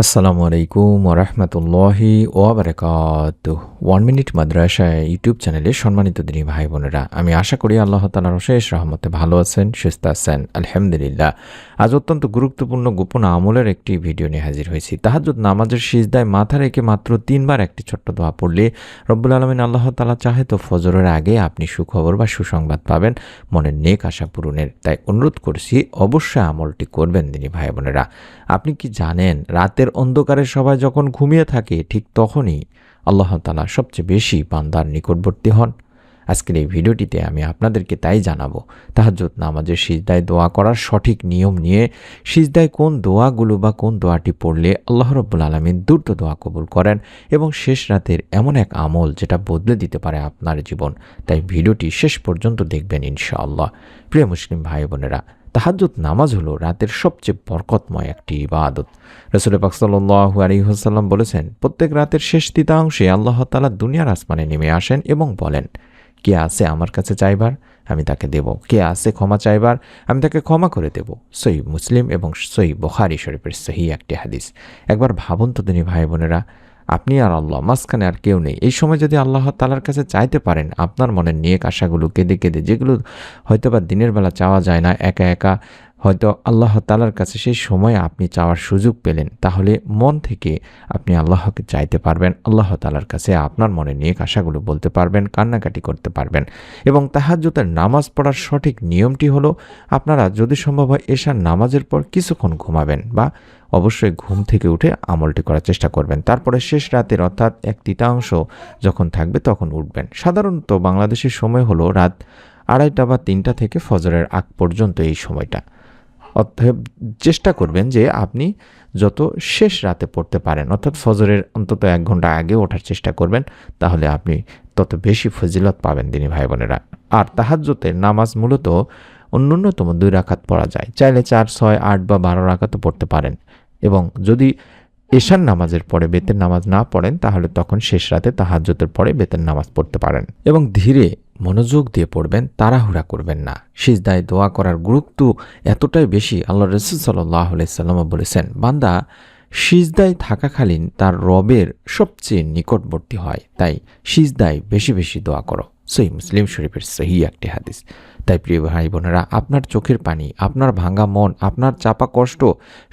আসসালামু আলাইকুম ওরহমতুল্লাহি ওয়াবারাকাতুহু 1 মিনিট মাদ্রাসা ইউটিউব চ্যানেলে সম্মানিত দিনী ভাই বোনেরা, আমি আশা করি আল্লাহ তাআলার অশেষ রহমতে ভালো আছেন, সুস্থ আছেন। আলহামদুলিল্লাহ। আজ অত্যন্ত গুরুত্বপূর্ণ গোপন আমলের একটি ভিডিও নিয়ে হাজির হয়েছি। তাহাজ্জুদ নামাজের সিজদায় মাথা রেখে মাত্র 3 বার একটি ছোট্ট দোয়া পড়লে রব্বুল আলামিন আল্লাহ তাআলা চাহে তো ফজরের আগে আপনি সুখবর বা সুসংবাদ পাবেন মনের নেক আশা পূরণের। তাই অনুরোধ করছি অবশ্যই আমলটি করবেন দিনী ভাই বোনেরা। আপনি কি জানেন, রাতের অন্ধকারে সবাই যখন ঘুমিয়ে থাকে ঠিক তখনই আল্লাহ তাআলা সবচেয়ে বেশি বান্দার নিকটবর্তী হন। আজকের এই ভিডিওটিতে আমি আপনাদেরকে তাই জানাবো, তাহাজ্জুদ নামাজের সিজদায় দোয়া করার সঠিক নিয়ম নিয়ে, সিজদায় কোন দোয়াগুলো বা কোন দোয়াটি পড়লে আল্লাহ রাব্বুল আলামিন দ্রুত দোয়া কবুল করেন, এবং শেষ রাতের এমন এক আমল যেটা বদলে দিতে পারে আপনার জীবন। তাই ভিডিওটি শেষ পর্যন্ত দেখবেন ইনশাআল্লাহ। প্রিয় মুসলিম ভাই বোনেরা, তাহাজ্জুদ নামাজ হলো রাতের সবচেয়ে বরকতময় একটি ইবাদত। রাসূল পাক সাল্লাল্লাহু আলাইহি ওয়াসাল্লাম বলেছেন, প্রত্যেক রাতের শেষ তৃতীয়াংশে আল্লাহ তাআলা দুনিয়ার আসমানে নেমে আসেন এবং বলেন, কে আছে আমার কাছে চাইবার, আমি তাকে দেব। কে আছে ক্ষমা চাইবার, আমি তাকে ক্ষমা করে দেব। সহিহ মুসলিম এবং সহিহ বুখারী শরীফের সহিহ একটি হাদিস। একবার ভাবুন তো দিনী ভাই বোনেরা, আপনি আর আল্লাহ, মাঝখানে আর কেউ নেই। এই সময় যদি আল্লাহ তাআলার কাছে চাইতে পারেন আপনার মনের নেক আশাগুলো কেঁদে কেঁদে, যেগুলো হয়তোবা দিনের বেলা চাওয়া যায় না, একা একা হয়তো আল্লাহ তাআলার কাছে সেই সময় আপনি চাওয়ার সুযোগ পেলেন, তাহলে মন থেকে আপনি আল্লাহকে চাইতে পারবেন, আল্লাহ তাআলার কাছে আপনার মনে নেক আশাগুলো বলতে পারবেন, কান্নাকাটি করতে পারবেন। এবং তাহাজ্জুদের নামাজ পড়ার সঠিক নিয়মটি হলো, আপনারা যদি সম্ভব হয় এশার নামাজের পর কিছুক্ষণ ঘুমাবেন, বা অবশ্যই ঘুম থেকে উঠে আমলটি করার চেষ্টা করবেন। তারপরে শেষ রাতের অর্থাৎ 1/3 যখন থাকবে তখন উঠবেন। সাধারণত বাংলাদেশের সময় হলো রাত 2:30 বা 3টা থেকে ফজরের আগ পর্যন্ত এই সময়টা। অতএব চেষ্টা করবেন যে আপনি যত শেষ রাতে পড়তে পারেন, অর্থাৎ ফজরের অন্তত 1 ঘন্টা আগে ওঠার চেষ্টা করবেন, তাহলে আপনি তত বেশি ফজিলত পাবেন দিনী ভাই বোনেরা। আর তাহাজ্জুদের নামাজ মূলত ন্যূনতম 2 রাকাত পড়া যায়, চাইলে 4, 6, 8 বা 12 রাকাতও পড়তে পারেন। এবং যদি এশার নামাজের পরে বেতের নামাজ না পড়েন, তাহলে তখন শেষ রাতে তাহাজ্জুদের পরে বেতের নামাজ পড়তে পারেন। এবং ধীরে মনোযোগ দিয়ে পড়বেন, তাড়াহুড়া করবেন না। সিজদায় দোয়া করার গুরুত্ব এতটাই বেশি, আল্লাহ রাসূল সাল্লাল্লাহু আলাইহি ওয়াসাল্লাম বলেছেন, বান্দা সিজদায় থাকাকালীন তার রবের সবচেয়ে নিকটবর্তী হয়। তাই সিজদায় বেশি বেশি দোয়া করো। সহিহ মুসলিম শরীফের সহিহ একটি হাদিস। তাই প্রিয় ভাই বোনেরা, আপনার চোখের পানি, আপনার ভাঙা মন, আপনার চাপা কষ্ট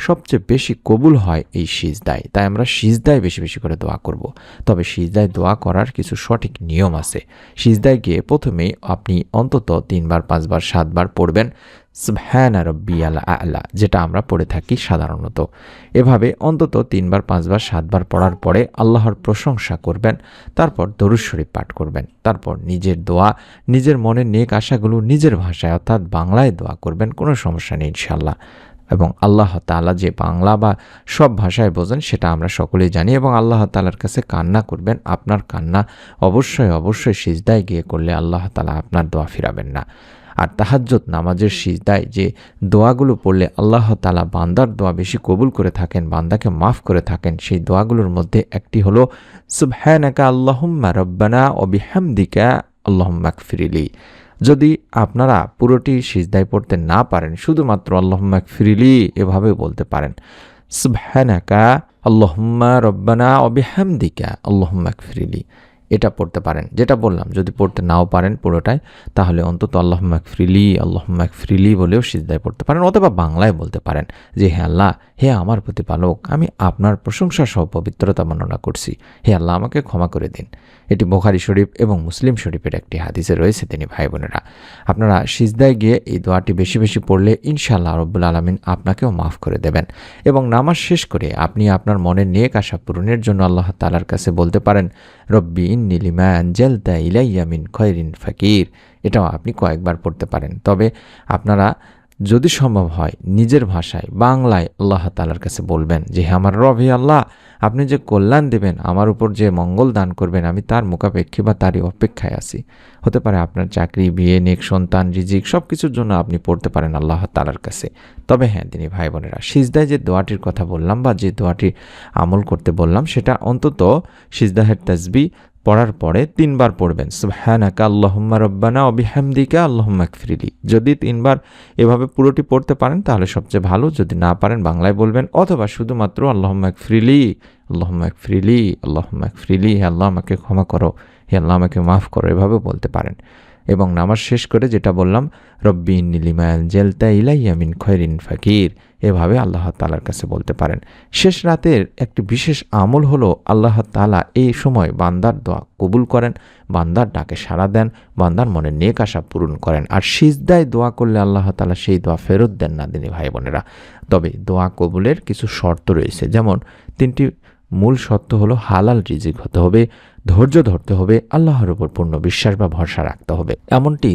সবচেয়ে বেশি কবুল হয় এই সিজদায়। তাই আমরা সিজদায় বেশি বেশি করে দোয়া করব। তবে সিজদায় দোয়া করার কিছু সঠিক নিয়ম আছে। সিজদায় গিয়ে প্রথমেই আপনি অন্তত 3 বার, 5 বার, 7 বার পড়বেন সুবহানা রাব্বিয়াল আ'লা, যেটা আমরা পড়ে থাকি সাধারণত। এভাবে অন্তত 3 বার, 5 বার, 7 বার পড়ার পরে আল্লাহর প্রশংসা করবেন, তারপর দরুদ শরীফ পাঠ করবেন, তারপর নিজের দোয়া, নিজের মনের নেক আশাগুলো নিজের ভাষায় অর্থাৎ বাংলায় দোয়া করবেন, কোনো সমস্যা নেই ইনশাআল্লাহ। এবং আল্লাহ তাআলা যে বাংলা বা সব ভাষায় বোঝেন সেটা আমরা সকলেই জানি। এবং আল্লাহ তাআলার কাছে কান্না করবেন। আপনার কান্না অবশ্যই অবশ্যই সিজদায় গিয়ে করলে আল্লাহ তাআলা আপনার দোয়া ফিরাবেন না। আর তাহাজ্জুদ নামাজের সিজদায় যে দোয়াগুলো পড়লে আল্লাহ তাআলা বান্দার দোয়া বেশি কবুল করে থাকেন, বান্দাকে মাফ করে থাকেন, সেই দোয়াগুলোর মধ্যে একটি হলো সুবহানাকা আল্লাহুম্মা রব্বানা ওয়া বিহামদিকা আল্লাহুম্মা ইগফিরলি। যদি আপনারা পুরোটি সিজদায় পড়তে না পারেন, শুধুমাত্র আল্লাহুম্মা ইগফিরলি এভাবে বলতে পারেন, সুবহানাকা আল্লাহুম্মা রব্বানা ওয়া বিহামদিকা আল্লাহুম্মা ইগফিরলি, এটা পড়তে পারেন। যেটা বললাম, যদি পড়তে নাও পারেন পুরোটাই, তাহলে অন্তত আল্লাহুম্মা ইগফিরলি বলেও সিজদায় পড়তে পারেন, অথবা বাংলায় বলতে পারেন যে, হে আল্লাহ, হে আমার প্রতিপালক, আমি আপনার প্রশংসা সহ পবিত্রতা বর্ণনা করছি, হে আল্লাহ আমাকে ক্ষমা করে দিন। এটি বুখারী শরীফ এবং মুসলিম শরীফের একটি হাদিসে রয়েছে। তিনি ভাই বোনেরা, আপনারা সিজদায় গিয়ে এই দোয়াটি বেশি বেশি পড়লে ইনশাআল্লাহ রব্বুল আলামিন আপনাকেও মাফ করে দেবেন। এবং নামাজ শেষ করে আপনি আপনার মনের নেক আশা পূরণের জন্য আল্লাহ তাআলার কাছে বলতে পারেন, রব্বি ইন্নী লিমা আনজালতা ইলাইয়া মিন খায়রিন ফাকির। এটাও আপনি কয়েকবার পড়তে পারেন। তবে আপনারা যদি সম্ভব হয় নিজের ভাষায় বাংলায় আল্লাহ তাআলার কাছে বলবেন যে, হে আমার রব, হে আল্লাহ, আপনি যে কল্যাণ দেবেন, আমার উপর যে মঙ্গল দান করবেন, আমি তার মুখাপেক্ষী বা তারই অপেক্ষায় আছি। হতে পারে আপনার চাকরি, বিয়ে, নেক সন্তান, রিজিক সব কিছুর জন্য আপনি পড়তে পারেন আল্লাহ তাআলার কাছে। তবে হ্যাঁ দিনী ভাই বোনেরা, সিজদায় যে দোয়াটির কথা বললাম বা যে দোয়াটি আমল করতে বললাম, সেটা অন্তত সিজদাহের তাসবিহ পড়ার পরে 3 বার পড়বেন সুবহানাকা আল্লাহুম্মা রব্বানা ওয়া বিহামদিকা আল্লাহুম্মা ইগফিরলি। যদি 3 বার এভাবে পুরোটি পড়তে পারেন তাহলে সবচেয়ে ভালো, যদি না পারেন বাংলায় বলবেন, অথবা শুধুমাত্র আল্লাহুম্মা ইগফিরলি, আল্লাহুম্মা ইগফিরলি, আল্লাহুম্মা ইগফিরলি, হে আল্লাহ আমাকে ক্ষমা করো, হে আল্লাহ আমাকে মাফ করো, এভাবে বলতে পারেন। এবং নামাজ শেষ করে যেটা বললাম, রব্বি ইন্নী লিমা আনজালতা ইলাইয়া মিন খৈরিন ফাকির, এভাবে আল্লাহ তাআলার কাছে বলতে পারেন। শেষ রাতের একটি বিশেষ আমল হলো আল্লাহ তাআলা এই সময় বান্দার দোয়া কবুল করেন, বান্দার ডাকে সাড়া দেন, বান্দার মনে নেক আশা পূরণ করেন। আর সিজদায় দোয়া করলে আল্লাহ তাআলা সেই দোয়া ফেরত দেন না দিনী ভাই বোনেরা। তবে দোয়া কবুলের কিছু শর্ত রয়েছে, যেমন 3টি মূল শর্ত হলো হালাল রিজিক হতে হবে, ধৈর্য ধরতে হবে, আল্লাহর উপর পূর্ণ বিশ্বাস বা ভরসা রাখতে হবে। এমনটি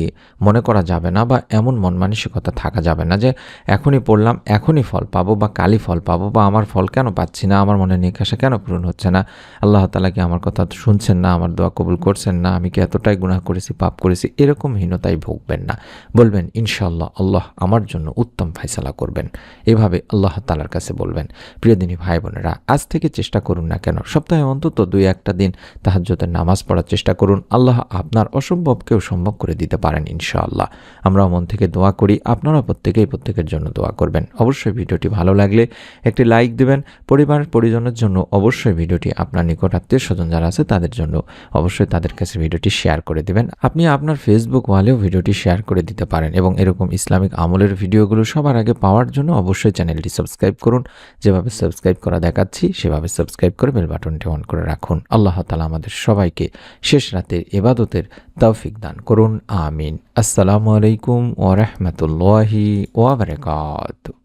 মনে করা যাবে না বা এমন মন মানসিকতা থাকা যাবে না যে এখনই পড়লাম এখনই ফল পাবো বা কালই ফল পাবো, বা আমার ফল কেন পাচ্ছি না, আমার মনে নেক আশা কেন পূরণ হচ্ছে না, আল্লাহ তাআলা কি আমার কথা শুনছেন না, আমার দোয়া কবুল করছেন না, আমি কি এতটাই গুনাহ করেছি, পাপ করেছি, এরকম হীনতায় ভুগবেন না। বলবেন ইনশাআল্লাহ আল্লাহ আমার জন্য উত্তম ফয়সালা করবেন, এভাবে আল্লাহ তাআলার কাছে বলবেন। প্রিয় দিনী ভাই বোনেরা, আজ থেকে চেষ্টা করুন না কেন সপ্তাহে অন্তত 2-1টা দিন তাহাজ্জুদের নামাজ পড়ার চেষ্টা করুন। আল্লাহ আপনার অসম্ভবকেও সম্ভব করে দিতে পারেন ইনশাআল্লাহ। আমরা মন থেকে দোয়া করি, আপনারা প্রত্যেকের জন্য দোয়া করবেন। অবশ্যই ভিডিওটি ভালো লাগলে একটি লাইক দেবেন। পরিবার পরিজনের জন্য অবশ্যই ভিডিওটি, আপনার নিকট আত্মীয় স্বজন যারা আছে তাদের জন্য অবশ্যই তাদের কাছে ভিডিওটি শেয়ার করে দেবেন। আপনি আপনার ফেসবুক ওয়ালেও ভিডিওটি শেয়ার করে দিতে পারেন। এবং এরকম ইসলামিক আমলের ভিডিওগুলো সবার আগে পাওয়ার জন্য অবশ্যই চ্যানেলটি সাবস্ক্রাইব করুন। যেভাবে সাবস্ক্রাইব করা দেখাচ্ছি সেভাবে সাবস্ক্রাইব করে বেল বাটনটি অন করে রাখুন। আল্লাহ তাআলা আমাদের সবাইকে শেষ রাতের ইবাদতের তৌফিক দান করুন, আমিন। আসসালামু আলাইকুম ওয়া রাহমাতুল্লাহি ওয়া বারাকাতুহু।